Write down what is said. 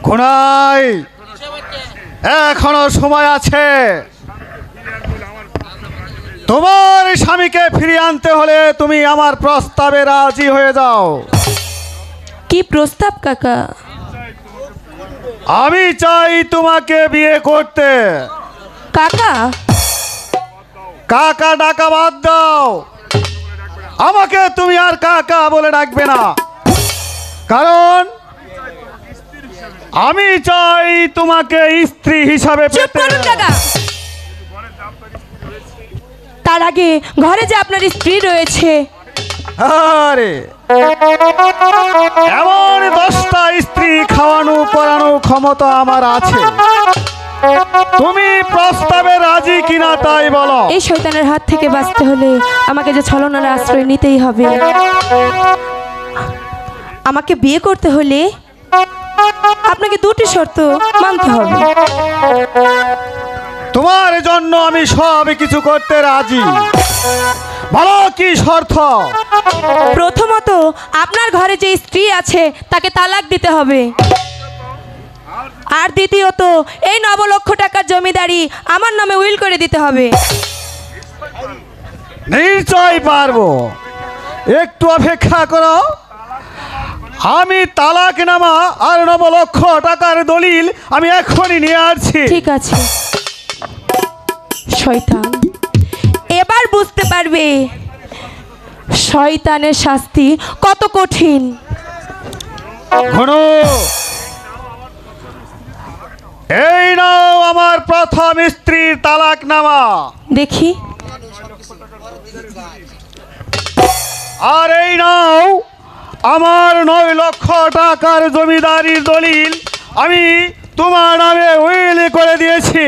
ঘুনাই এখনো সময় আছে। তোমার স্বামীকে ফিরিয়ে আনতে হলে তুমি আমার প্রস্তাবে রাজি হয়ে যাও। কি প্রস্তাব কাকা? আমি চাই তোমাকে বিয়ে করতে। কাকা কাকা ডাকা বাদ দাও, আমাকে তুমি আর কাকা বলে ডাকবে না, কারণ আমি চাই তোমাকে স্ত্রী হিসাবে চুপ করুন কাকা। তার আগে ঘরে যে আপনার স্ত্রী রয়েছে। আরে এমন 10টা স্ত্রী খাওয়ানো পরানো ক্ষমতা আমার আছে। তুমি প্রস্তাবে রাজি কিনা তাই বলো। এই শয়তানের হাত থেকে বাঁচতে হলে আমাকে যে ছলনার আশ্রয় নিতেই হবে। আমাকে বিয়ে করতে হলে আপনাকে দুটি শর্ত মানতে হবে। তোমার জন্য আমি সব কিছু করতে রাজি, বলো কি শর্ত? প্রথমত আপনার ঘরে যে স্ত্রী আছে তাকে তালাক দিতে হবে, আর দ্বিতীয়ত এই 9 লক্ষ টাকার জমিদারি আমার নামে উইল করে দিতে হবে। নিশ্চয় পারবো, একটু অপেক্ষা করো। আমি তালাকনামা আর 9 লক্ষ টাকার দলিল আমি এখনই নিয়ে আসছি। ঠিক আছে। শয়তান এবার বুঝতে পারবে শয়তানের শাস্তি কত কঠিন। ঘনু, এই নাও আমার প্রথম স্ত্রীর তালাকনামা। দেখি। আর এই নাও আমার 9 লক্ষ টাকার জমিদারির দলিল, আমি তোমার নামে উইল করে দিয়েছি।